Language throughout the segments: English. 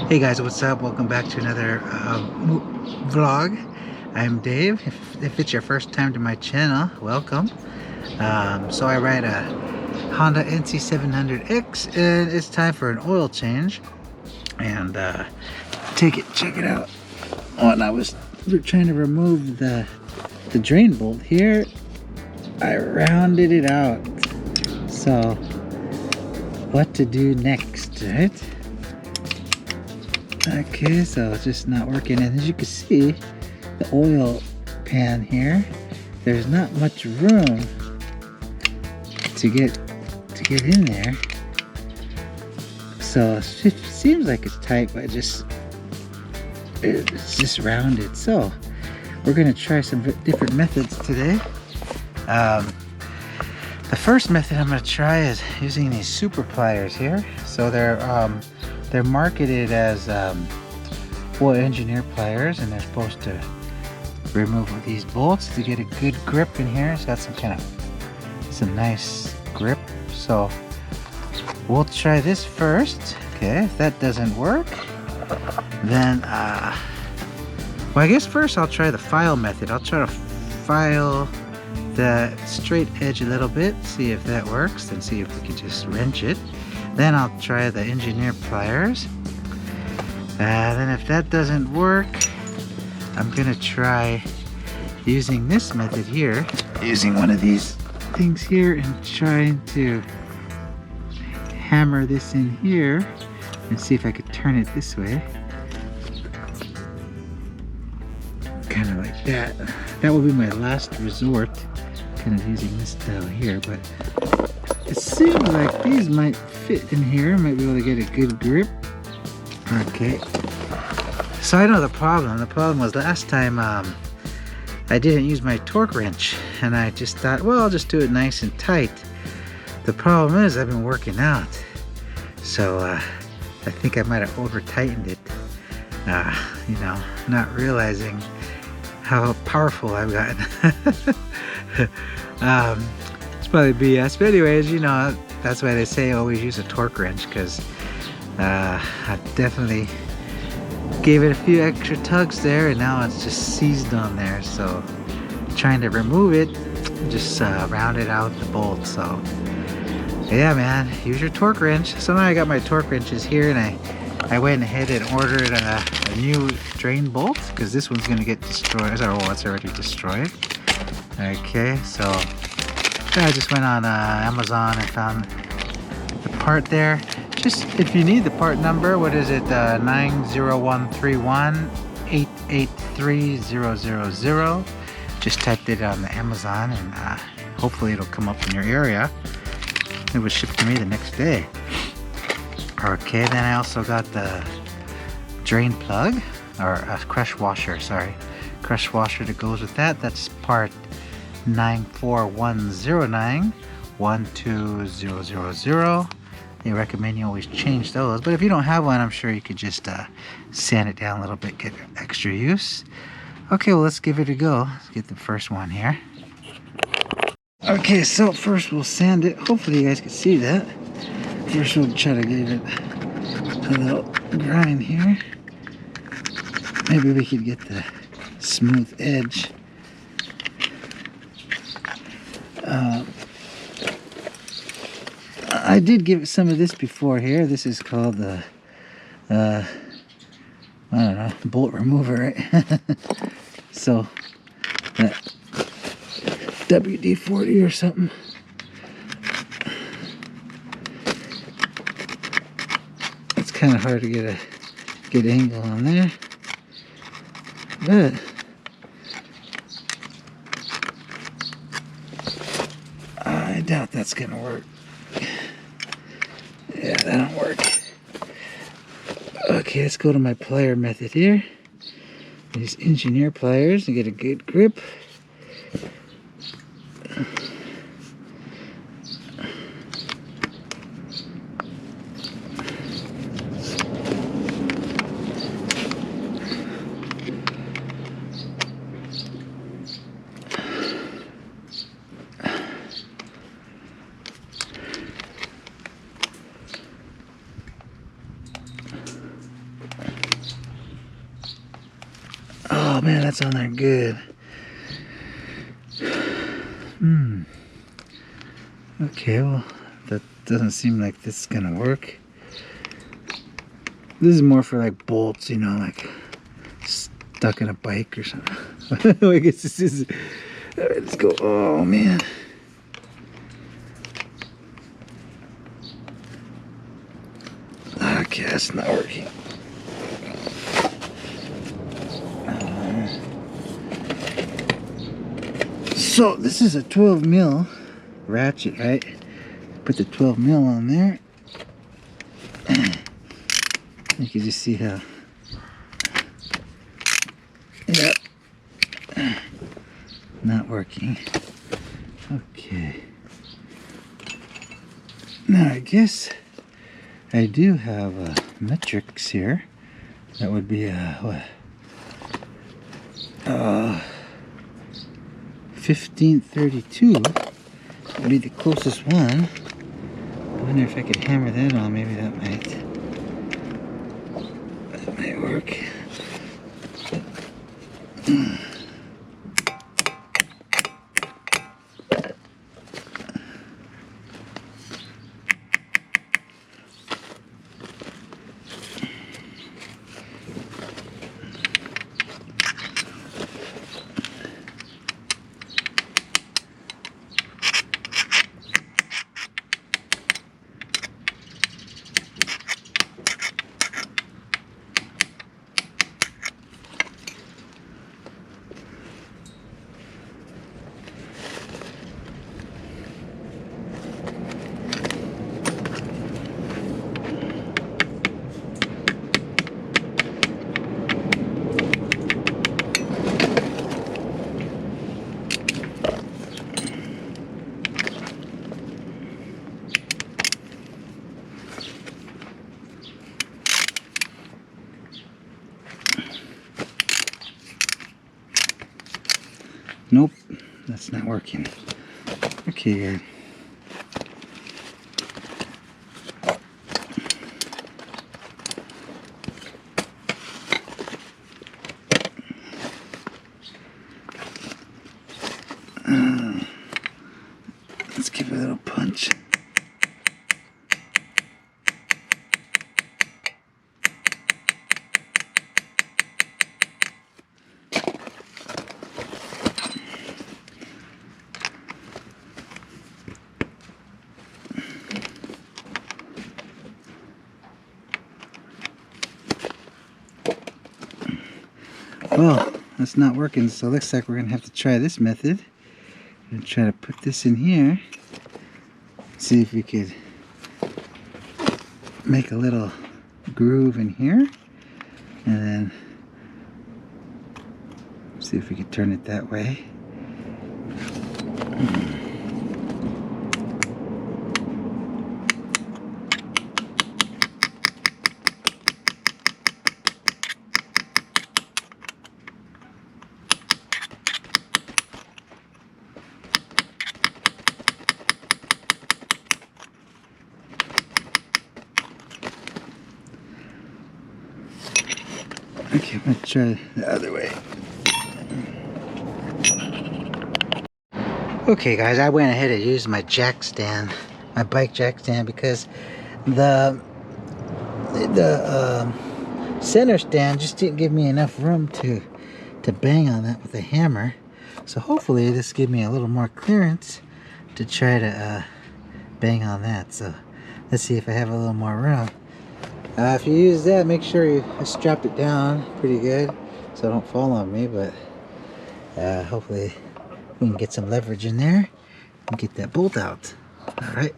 Hey guys, what's up? Welcome back to another vlog. I'm Dave. If it's your first time to my channel, welcome. So I ride a Honda NC700X and it's time for an oil change. And check it out. When I was trying to remove the drain bolt here, I rounded it out. So what to do next, right? Okay, so it's just not working, and as you can see, the oil pan here, there's not much room to get in there. So it seems like it's tight, but it's just rounded. So we're gonna try some different methods today. The first method I'm gonna try is using these super pliers here. So they're marketed as oil engineer pliers, and they're supposed to remove these bolts to get a good grip in here. It's got some nice grip. So we'll try this first. Okay, if that doesn't work, then well, I guess first I'll try the file method. I'll try to file the straight edge a little bit, see if that works, then see if we can just wrench it. Then I'll try the engineer pliers. Then if that doesn't work, I'm gonna try using this method here, using one of these things here and trying to hammer this in here and see if I could turn it this way. Kind of like that. That will be my last resort, kind of using this style here, but it seems like these might fit in here, might be able to get a good grip. Okay, so I know the problem. The problem was last time I didn't use my torque wrench, and I just thought, well, I'll just do it nice and tight. The problem is I've been working out, so I think I might have over tightened it, you know, not realizing how powerful I've gotten. It's probably BS, but anyways, you know, that's why they say always use a torque wrench, because I definitely gave it a few extra tugs there, and now it's just seized on there. So trying to remove it, just rounded out the bolt. So yeah, man, use your torque wrench. So now I got my torque wrenches here, and I went ahead and ordered a new drain bolt, because this one's gonna get destroyed. Oh, it's already destroyed. Okay, so I just went on Amazon and found the part there. Just if you need the part number, what is it? 90131 883000. Just typed it on the Amazon, and hopefully it'll come up in your area. It was shipped to me the next day. Okay, then I also got the drain plug, or a crush washer, sorry. Crush washer that goes with that. That's part 94109 12000. They recommend you always change those, but if you don't have one, I'm sure you could just sand it down a little bit, get extra use. Okay, well, let's give it a go. Let's get the first one here. Okay, so first we'll sand it. Hopefully you guys can see that. First we'll try to give it a little grind here. Maybe we could get the smooth edge. I did give it some of this before here. This is called the, I don't know, bolt remover, right? So, that WD-40 or something. It's kind of hard to get a good angle on there, but I doubt that's gonna work. Yeah, that don't work. Okay, let's go to my plier method here. These engineer pliers and get a good grip. man, that's on there good. Okay, well, that doesn't seem like this is gonna work. This is more for like bolts, you know, like stuck in a bike or something. I guess this is. All right, let's go. Oh man. Okay, that's not working. So this is a 12 mil ratchet, right? Put the 12 mil on there. You can just see how. Yep. Not working. Okay. Now I guess I do have metrics here. That would be what? 1532 would be the closest one. I wonder if I could hammer that on. Maybe that might work. Nope, that's not working. Okay, good. Let's give it a little punch. Well, that's not working, so it looks like we're gonna have to try this method and try to put this in here. See if we could make a little groove in here, and then see if we could turn it that way. Okay, I'm gonna try the other way. Okay guys, I went ahead and used my jack stand, my bike jack stand, because the center stand just didn't give me enough room to bang on that with a hammer. So hopefully this gives me a little more clearance to try to bang on that. So let's see if I have a little more room. If you use that, make sure you strap it down pretty good so it don't fall on me, but hopefully we can get some leverage in there and get that bolt out. All right.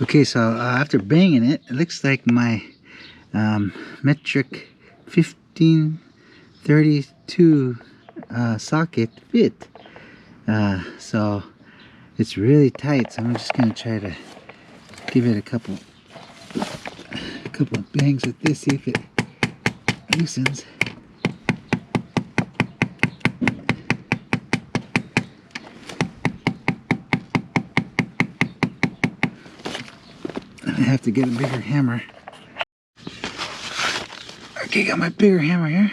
Okay, so after banging it, it looks like my metric 1532 socket fit. So it's really tight, so I'm just gonna try to give it a couple bangs with this, see if it loosens. I have to get a bigger hammer. Okay, got my bigger hammer here.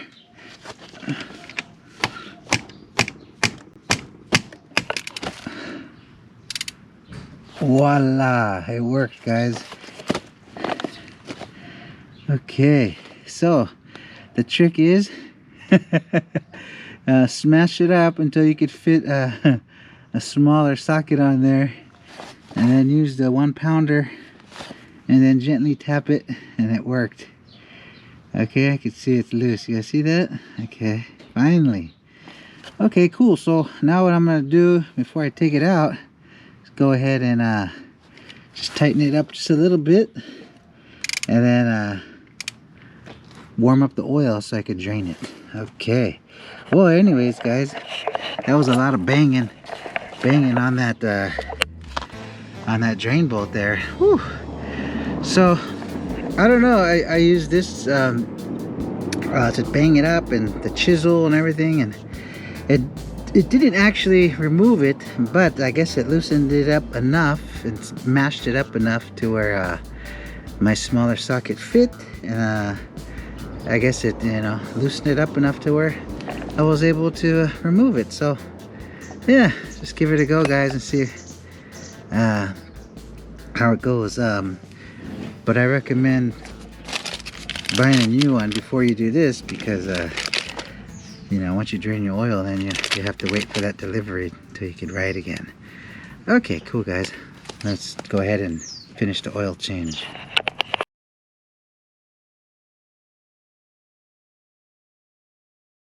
Voila, it worked, guys. Okay, so the trick is smash it up until you could fit a smaller socket on there, and then use the 1 pounder and then gently tap it, and it worked. Okay, I can see it's loose. You guys see that? Okay, finally. Okay, cool. So now what I'm gonna do before I take it out is go ahead and just tighten it up just a little bit, and then warm up the oil so I could drain it. Okay. Well, anyways, guys, that was a lot of banging on that drain bolt there. Whew. So I don't know. I used this to bang it up, and the chisel and everything, and it didn't actually remove it, but I guess it loosened it up enough and mashed it up enough to where my smaller socket fit, and I guess it, you know, loosened it up enough to where I was able to remove it. So yeah, just give it a go, guys, and see how it goes. But I recommend buying a new one before you do this, because you know, once you drain your oil, then you have to wait for that delivery until you can ride again. Okay, cool, guys. Let's go ahead and finish the oil change.